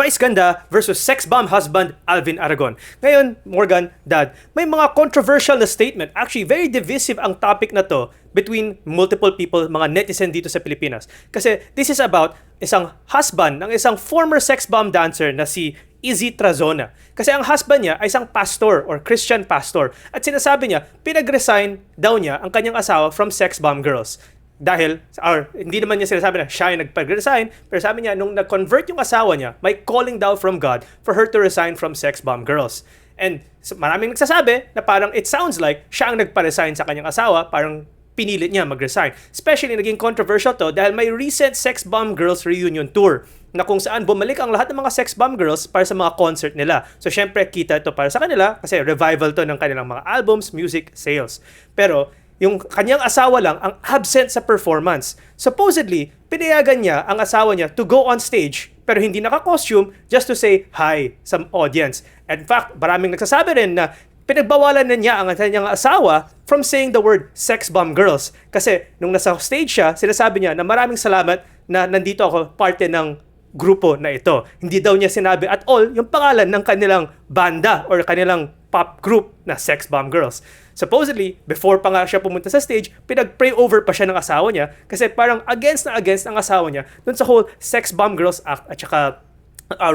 Vice Ganda versus SexBomb husband Alvin Aragon. Ngayon, Morgan, Dad, may mga controversial na statement. Actually, very divisive ang topic na to between multiple people, mga netizen dito sa Pilipinas. Kasi this is about isang husband ng isang former SexBomb dancer na si Izzy Trazona. Kasi ang husband niya ay isang pastor or Christian pastor. At sinasabi niya, pinag-resign daw niya ang kanyang asawa from SexBomb Girls. Dahil, or hindi naman niya sinasabi na siya yung nagpag-resign, pero sabi niya, nung nag-convert yung asawa niya, may calling down from God for her to resign from SexBomb Girls. And maraming nagsasabi na parang it sounds like siya ang nagpa-resign sa kanyang asawa, parang pinilit niya mag-resign. Especially, naging controversial to dahil may recent SexBomb Girls reunion tour na kung saan bumalik ang lahat ng mga SexBomb Girls para sa mga concert nila. So, syempre, kita ito para sa kanila kasi revival to ng kanilang mga albums, music, sales. Pero, yung kanyang asawa lang ang absent sa performance. Supposedly, pinayagan niya ang asawa niya to go on stage pero hindi naka-costume just to say hi sa audience. In fact, maraming nagsasabi rin na pinagbawalan na niya ang kanyang asawa from saying the word SexBomb Girls. Kasi nung nasa stage siya, sinasabi niya na maraming salamat na nandito ako parte ng grupo na ito. Hindi daw niya sinabi at all yung pangalan ng kanilang banda or kanilang pop group na SexBomb Girls. Supposedly, before pa nga siya pumunta sa stage, pinag-pray over pa siya ng asawa niya kasi parang against ang asawa niya dun sa whole SexBomb Girls act at saka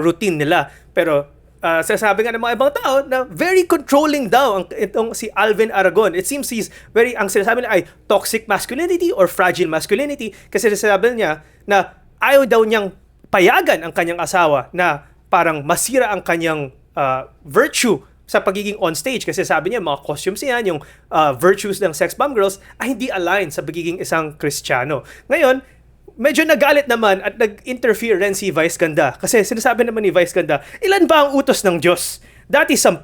routine nila. Pero sasabi nga ng mga ibang tao na very controlling daw itong si Alvin Aragon. It seems ang sinasabi niya ay toxic masculinity or fragile masculinity kasi sinasabi niya na ayaw daw niyang payagan ang kanyang asawa na parang masira ang kanyang virtue sa pagiging on stage kasi sabi niya mga costumes niya, yung virtues ng SexBomb Girls ay hindi align sa pagiging isang Kristiyano. Ngayon, medyo nagalit naman at nag-interfere rin si Vice Ganda kasi sinasabi naman ni Vice Ganda, ilan ba ang utos ng Diyos? Dati 10,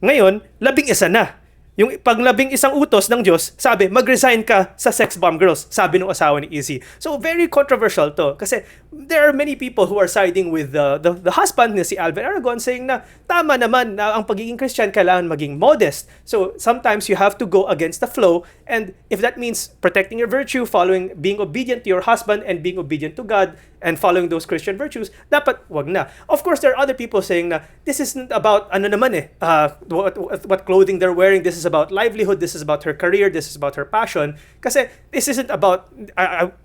ngayon 11 na. Yung panglabing-isang utos ng Diyos, sabi, mag-resign ka sa SexBomb Girls, sabi ng asawa ni Izzy. So, very controversial to. Kasi there are many people who are siding with the husband ni si Alvin Aragon saying na tama naman na ang pagiging Christian kailangan maging modest. So, sometimes you have to go against the flow and if that means protecting your virtue, being obedient to your husband and being obedient to God and following those Christian virtues, dapat wag na. Of course, there are other people saying na this isn't about what clothing they're wearing, this is about livelihood, this is about her career, this is about her passion. Kasi this isn't about,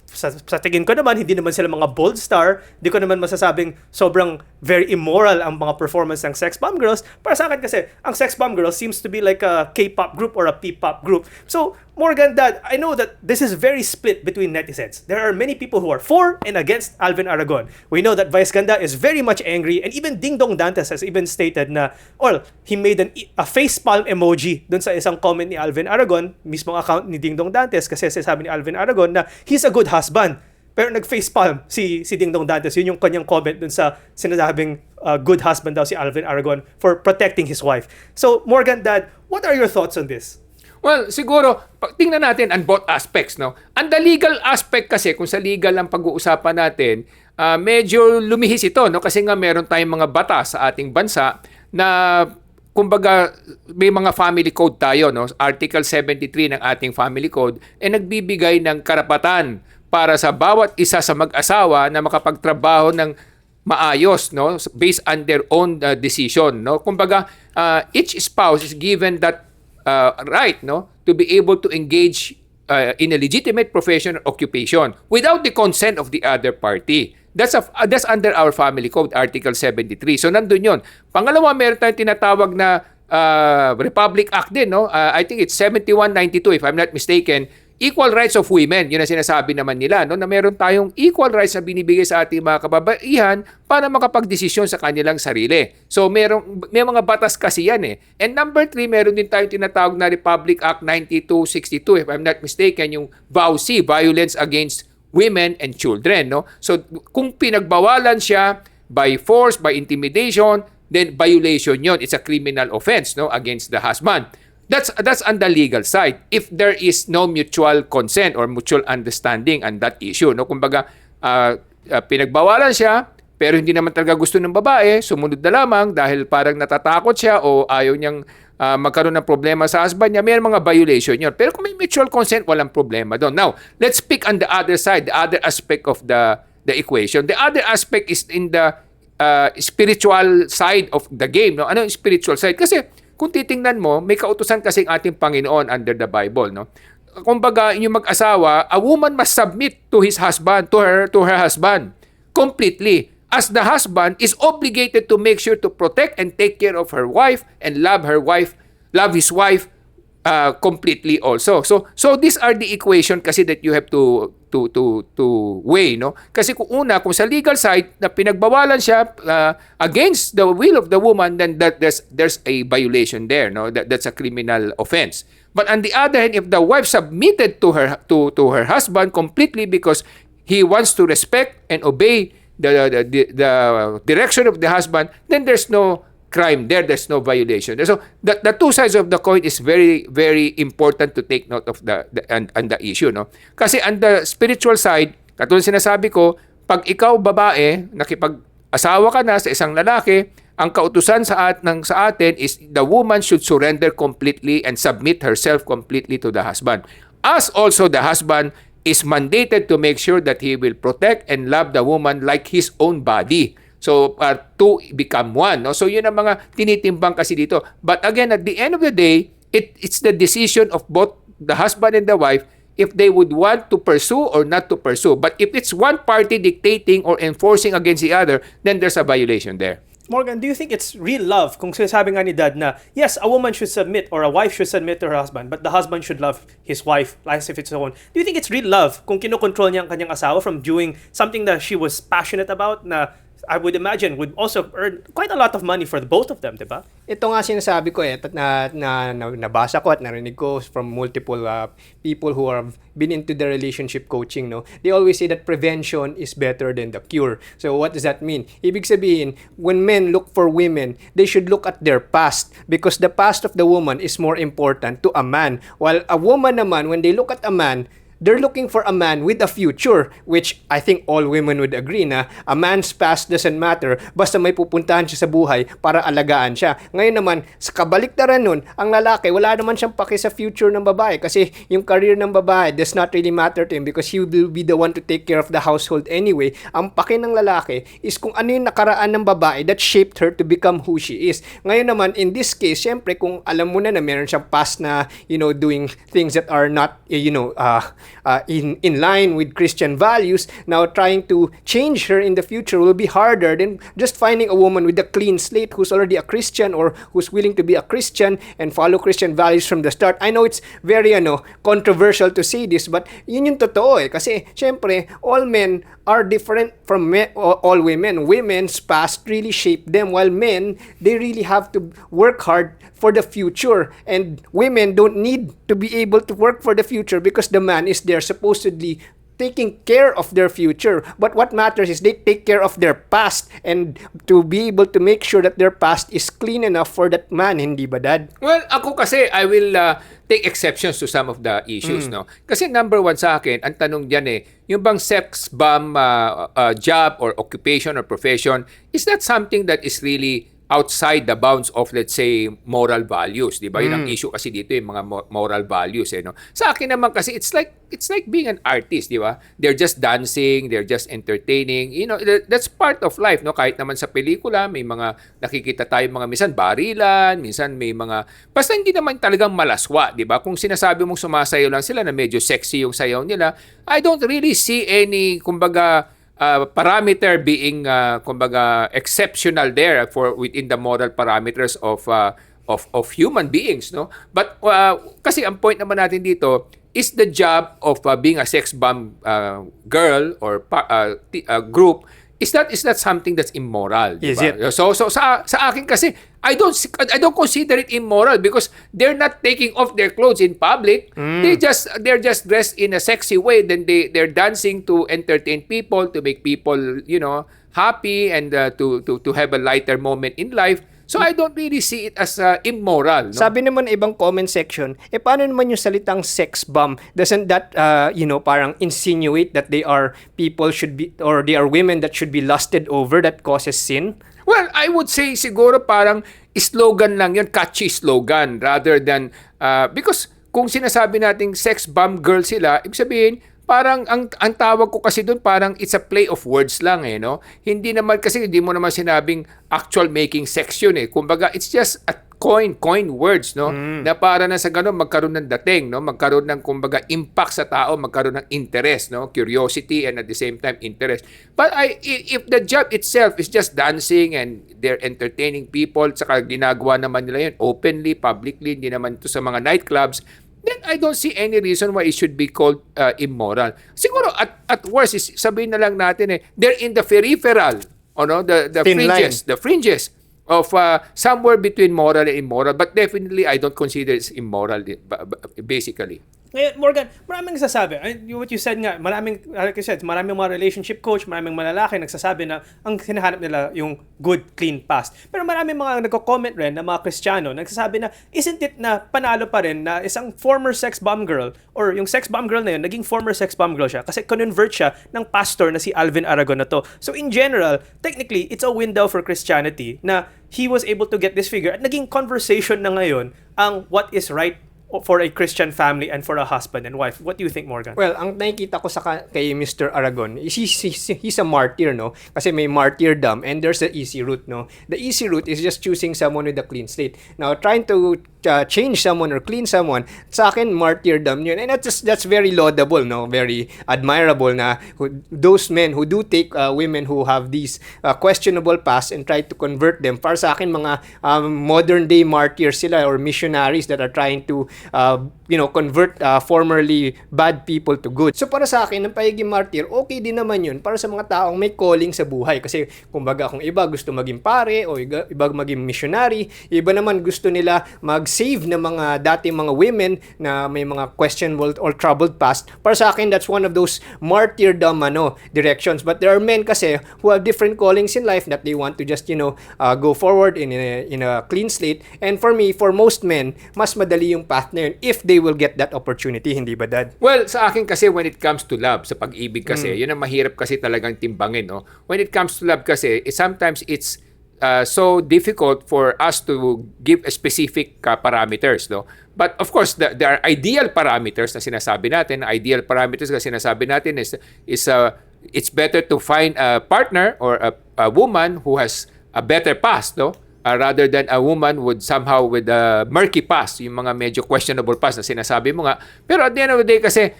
sa tingin ko naman, hindi naman sila mga bold star, hindi ko naman masasabing sobrang very immoral ang mga performance ng SexBomb Girls. Para sa akin kasi, ang SexBomb Girls seems to be like a K-pop group or a P-pop group. So, Morgan, Dad, I know that this is very split between netizens. There are many people who are for and against Alvin Aragon. We know that Vice Ganda is very much angry and even Ding Dong Dantes has even stated na, he made a facepalm emoji dun sa isang comment ni Alvin Aragon, mismong account ni Ding Dong Dantes kasi sabi ni Alvin Aragon na he's a good husband. Pero nag-facepalm si Ding Dong Dantes. Yun yung kanyang comment dun sa sinasabing good husband daw si Alvin Aragon for protecting his wife. So, Morgan, Dad, what are your thoughts on this? Well, siguro, tingnan natin on both aspects, no? Ang the legal aspect kasi, kung sa legal ang pag-uusapan natin, medyo lumihis ito, no? Kasi nga meron tayong mga batas sa ating bansa na, kumbaga, may mga family code tayo, no? Article 73 ng ating family code, nagbibigay ng karapatan para sa bawat isa sa mag-asawa na makapagtrabaho ng maayos, no? Based on their own decision, no? Kumbaga, each spouse is given that right, no, to be able to engage in a legitimate profession or occupation without the consent of the other party. That's under our family code, Article 73. So nandun yun. Pangalawa, meron tayong tinatawag na Republic Act din, no? I think it's 7192 if I'm not mistaken. Equal rights of women, yun ang sinasabi naman nila, no, na meron tayong equal rights na binibigay sa ating mga kababaihan para makapagdesisyon sa kanilang sarili. So may mga batas kasi yan eh. And number 3, meron din tayong tinatawag na Republic Act 9262 if I'm not mistaken, yung VAUC, Violence Against Women and Children, no? So kung pinagbawalan siya by force, by intimidation, then violation yon. It's a criminal offense, no, against the husband. That's on the legal side. If there is no mutual consent or mutual understanding on that issue, no, kumbaga pinagbawalan siya pero hindi naman talaga gusto ng babae, sumunod na lamang dahil parang natatakot siya o ayaw niyang magkaroon ng problema sa husband niya, may mga violation yun. Pero kung may mutual consent, walang problema doon. Now, let's speak on the other side, the other aspect of the equation. The other aspect is in the spiritual side of the game. No? Ano yung spiritual side? Kasi kung titingnan mo, may kautusan kasing ating Panginoon under the Bible. No? Kumbaga, yung mag-asawa, a woman must submit to his husband, to her husband, completely. As the husband is obligated to make sure to protect and take care of her wife and love his wife completely also. So these are the equation kasi that you have to weigh, no? Kasi kung sa legal side na pinagbawalan siya against the will of the woman, then there's a violation there, no? That's a criminal offense. But on the other hand, if the wife submitted to her husband completely because he wants to respect and obey the direction of the husband, then there's no crime there, there's no violation. So the two sides of the coin is very, very important to take note of the issue, no? Kasi on the spiritual side, katulad sinasabi ko, pag ikaw babae, nakipag-asawa ka na sa isang lalaki, ang kautusan sa atin is the woman should surrender completely and submit herself completely to the husband. As also the husband is mandated to make sure that he will protect and love the woman like his own body. So, two become one. No? So, yun ang mga tinitimbang kasi dito. But again, at the end of the day, it's the decision of both the husband and the wife if they would want to pursue or not to pursue. But if it's one party dictating or enforcing against the other, then there's a violation there. Morgan, do you think it's real love kung sinasabi nga ni Dad na, yes, a woman should submit or a wife should submit to her husband, but the husband should love his wife as if it's his own? Do you think it's real love kung kinokontrol niya ang kanyang asawa from doing something that she was passionate about na I would imagine would also earn quite a lot of money for the both of them, di ba? Ito nga sinasabi ko na nabasa ko at narinig ko from multiple people who have been into the relationship coaching, no? They always say that prevention is better than the cure. So what does that mean? Ibig sabihin, when men look for women, they should look at their past because the past of the woman is more important to a man. While a woman naman, when they look at a man, they're looking for a man with a future, which I think all women would agree na a man's past doesn't matter basta may pupuntahan siya sa buhay para alagaan siya. Ngayon naman, sa kabaliktaran nun, ang lalaki, wala naman siyang paki sa future ng babae kasi yung career ng babae does not really matter to him because he will be the one to take care of the household anyway. Ang paki ng lalaki is kung ano yung nakaraan ng babae that shaped her to become who she is. Ngayon naman, in this case, syempre, kung alam mo na meron siyang past na, doing things that are not, in line with Christian values, now trying to change her in the future will be harder than just finding a woman with a clean slate who's already a Christian or who's willing to be a Christian and follow Christian values from the start. I know it's very controversial to say this, but yun yung totoo kasi syempre all men are different from all women. Women's past really shape them, while men, they really have to work hard for the future, and women don't need to be able to work for the future because the man is there supposedly taking care of their future. But what matters is they take care of their past and to be able to make sure that their past is clean enough for that man, hindi ba, Dad? Well, ako kasi, I will take exceptions to some of the issues, no? Kasi number one sa akin, ang tanong diyan yung bang sex bomb job or occupation or profession, is that something that is really outside the bounds of, let's say, moral values, di ba? Yun ang issue kasi dito, yung mga moral values, no? Sa akin naman kasi, it's like being an artist, di ba? They're just dancing, they're just entertaining. That's part of life, no? Kahit naman sa pelikula, may mga nakikita tayo mga minsan barilan, minsan may mga basta hindi naman talagang malaswa, di ba? Kung sinasabi mong sumasayaw lang sila na medyo sexy yung sayaw nila, I don't really see any, kumbaga, parameter being kumbaga exceptional there for within the moral parameters of human beings, no? But kasi ang point naman natin dito is the job of being a sex bomb girl or group is that something that's immoral, di ba? So sa akin kasi I don't consider it immoral because they're not taking off their clothes in public. They're just dressed in a sexy way. Then they're dancing to entertain people, to make people, happy and to have a lighter moment in life. So I don't really see it as immoral. No? Sabi naman ng ibang comment section, paano naman yung salitang sex bomb? Doesn't that, parang insinuate that they are people should be, or they are women that should be lusted over that causes sin? Well, I would say siguro parang slogan lang yun, catchy slogan rather than, because kung sinasabi nating sex bomb girl sila, ibig sabihin, parang ang tawag ko kasi doon parang it's a play of words lang no. Hindi naman kasi hindi mo naman sinabing actual making sex yun Kumbaga it's just a coin words no na para na sa ganun magkaroon ng dating no, magkaroon ng kumbaga impact sa tao, magkaroon ng interest no, curiosity and at the same time interest. But if the job itself is just dancing and they're entertaining people, saka ginagawa naman nila yun openly, publicly, hindi naman ito sa mga nightclubs, then I don't see any reason why it should be called immoral. Siguro at worst is sabihin na lang natin they're in the peripheral, the Thin fringes, line. the fringes of somewhere between moral and immoral, but definitely I don't consider it's immoral basically. Ngayon, Morgan, maraming nagsasabi, what you said nga, like you said, maraming mga relationship coach, maraming malalaki nagsasabi na ang hinahanap nila yung good, clean past. Pero maraming mga nagko-comment rin na mga Kristiyano, nagsasabi na, isn't it na panalo pa rin na isang former sex bomb girl, or yung sex bomb girl na yun, naging former sex bomb girl siya, kasi convert siya ng pastor na si Alvin Aragon na to. So in general, technically, it's a window for Christianity na he was able to get this figure at naging conversation na ngayon ang what is right for a Christian family and for a husband and wife. What do you think, Morgan? Well, ang nakikita ko kay Mr. Aragon, he's a martyr, no? Kasi may martyrdom and there's the easy route, no? The easy route is just choosing someone with a clean slate. Now, trying to change someone or clean someone, sa akin, martyrdom yun. And that's very laudable, no? Very admirable na those men who do take women who have these questionable past and try to convert them. Para sa akin, mga modern day martyrs sila or missionaries that are trying to convert formerly bad people to good. So para sa akin, ang pagiging martyr, okay din naman yun para sa mga taong may calling sa buhay. Kasi kumbaga kung iba gusto maging pare o iba maging missionary, iba naman gusto nila mag-save ng mga dating mga women na may mga questionable or troubled past. Para sa akin, that's one of those martyrdom directions. But there are men kasi who have different callings in life that they want to just go forward in a clean slate. And for me, for most men, mas madali yung path na yun if they will get that opportunity, hindi ba, Dad? Well, sa akin kasi when it comes to love, sa pag-ibig kasi, yun ang mahirap kasi talagang timbangin, no? When it comes to love kasi, sometimes it's so difficult for us to give specific parameters, no? But of course, there are ideal parameters na sinasabi natin. Ideal parameters na sinasabi natin is it's better to find a partner or a woman who has a better past, no? Rather than a woman with somehow with a murky past, yung mga medyo questionable past na sinasabi mo nga. Pero at the end of the day kasi,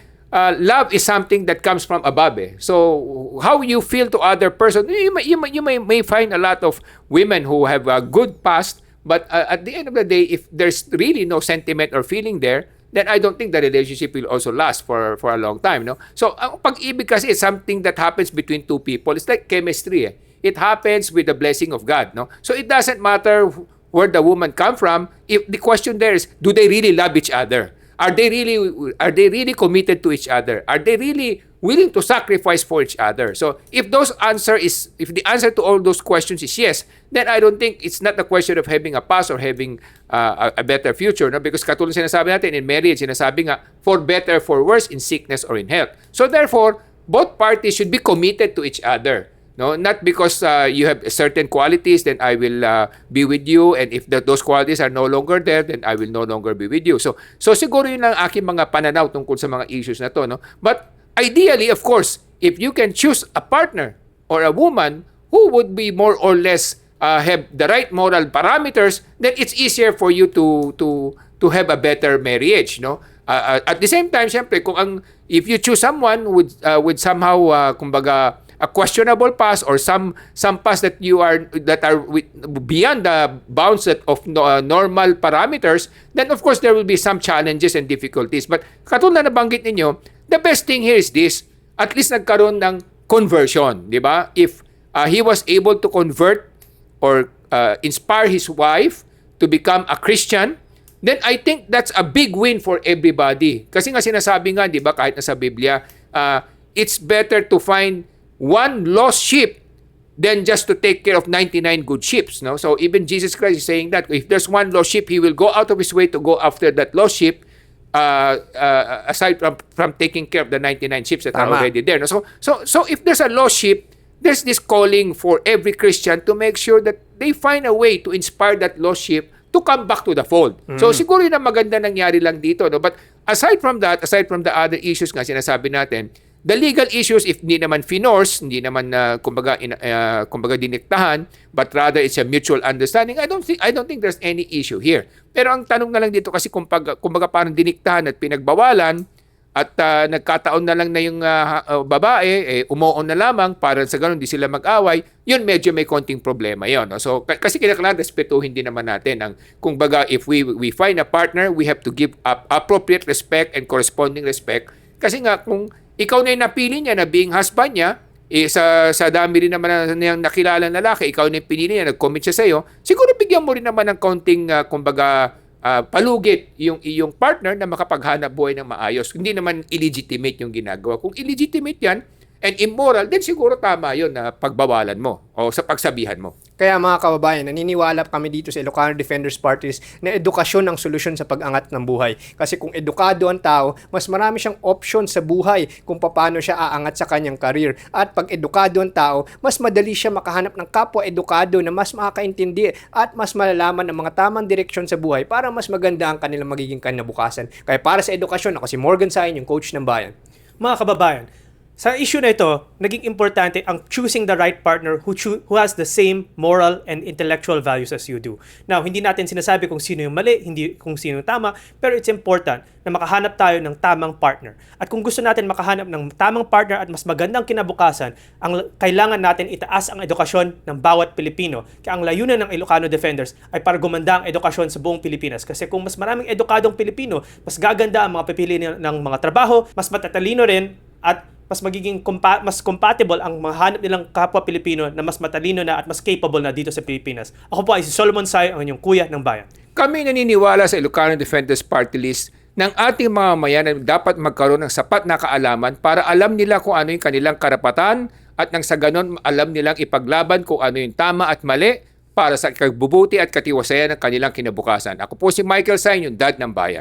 love is something that comes from above. So, how you feel to other person, you may find a lot of women who have a good past, but at the end of the day, if there's really no sentiment or feeling there, then I don't think the relationship will also last for a long time. No? So, ang pag-ibig kasi is something that happens between two people. It's like chemistry. It happens with the blessing of God, no? So it doesn't matter where the woman come from. If the question there is, do they really love each other? Are they really committed to each other? Are they really willing to sacrifice for each other? So if the answer to all those questions is yes, then I don't think it's not a question of having a past or having a better future, no? Because katulad sinasabi natin in marriage, sinasabi nga for better, for worse, in sickness or in health. So therefore, both parties should be committed to each other. No, not because you have certain qualities, then I will be with you, and if those qualities are no longer there, then I will no longer be with you. So siguro yun lang aking mga pananaw tungkol sa mga issues na to, no? But ideally, of course, if you can choose a partner or a woman who would be more or less have the right moral parameters, then it's easier for you to have a better marriage, no? At the same time, syempre, if you choose someone with somehow kumbaga a questionable past or some past that are beyond the bounds of normal parameters, then of course there will be some challenges and difficulties. But katulad na nabanggit ninyo, the best thing here is this: at least nagkaroon ng conversion, di ba? If he was able to convert or inspire his wife to become a Christian, then I think that's a big win for everybody. Kasi nga sinasabi nga, di ba, kahit na sa Biblia, it's better to find one lost sheep than just to take care of 99 good sheep. No? So even Jesus Christ is saying that if there's one lost sheep, he will go out of his way to go after that lost sheep, aside from taking care of the 99 sheep that are already there. No? So if there's a lost sheep, there's this calling for every Christian to make sure that they find a way to inspire that lost sheep to come back to the fold. So siguro yun ang maganda nangyari lang dito. No? But aside from that, aside from the other issues nga sinasabi natin, the legal issues, if hindi naman finorce, hindi naman kumbaga diniktahan, but rather it's a mutual understanding, I don't think there's any issue here. Pero ang tanong na lang dito kasi kumbaga parang diniktahan at pinagbawalan, at nagkataon na lang na yung babae, umuon na lamang para sa ganun, di sila mag-away, yun medyo may konting problema yun. No? So, kasi kailangan respetuhin din naman natin ang, kung baga, if we find a partner, we have to give appropriate respect and corresponding respect. Kasi nga, kung ikaw na yung napili niya na being husband niya, sa dami rin naman na nakilala lalaki, ikaw na yung pinili niya, nag-commit siya sa'yo, siguro bigyan mo rin naman ng konting, kumbaga, palugit yung iyong partner na makapaghanap buhay ng maayos. Hindi naman illegitimate yung ginagawa. Kung illegitimate yan and immoral, then siguro tama yun na pagbawalan mo o sa pagsabihan mo. Kaya mga kababayan, naniniwala kami dito sa Ilocano Defenders Parties na edukasyon ang solusyon sa pag-angat ng buhay. Kasi kung edukado ang tao, mas marami siyang option sa buhay kung paano siya aangat sa kanyang career. At pag edukado ang tao, mas madali siya makahanap ng kapwa-edukado na mas makakaintindi at mas malalaman ang mga tamang direksyon sa buhay para mas maganda ang kanilang magiging kinabukasan. Kaya para sa edukasyon, ako si Morgan Sain, yung coach ng bayan. Mga kababayan, sa issue na ito, naging importante ang choosing the right partner who has the same moral and intellectual values as you do. Now, hindi natin sinasabi kung sino yung mali, hindi kung sino yung tama, pero it's important na makahanap tayo ng tamang partner. At kung gusto natin makahanap ng tamang partner at mas magandang kinabukasan, ang kailangan natin itaas ang edukasyon ng bawat Pilipino. Kaya ang layunan ng Ilocano Defenders ay para gumanda ang edukasyon sa buong Pilipinas. Kasi kung mas maraming edukadong Pilipino, mas gaganda ang mga pipili ng mga trabaho, mas matatalino rin, at mas magiging mas compatible ang mahanap nilang kapwa Pilipino na mas matalino na at mas capable na dito sa Pilipinas. Ako po ay si Solomon Sai, ang inyong kuya ng bayan. Kami naniniwala sa Ilocano Defenders Party List ng ating mga mamayan na dapat magkaroon ng sapat na kaalaman para alam nila kung ano yung kanilang karapatan at nang sa ganon alam nilang ipaglaban kung ano yung tama at mali para sa ikabubuti at katiwasayan ng kanilang kinabukasan. Ako po si Michael Sain, yung dad ng bayan.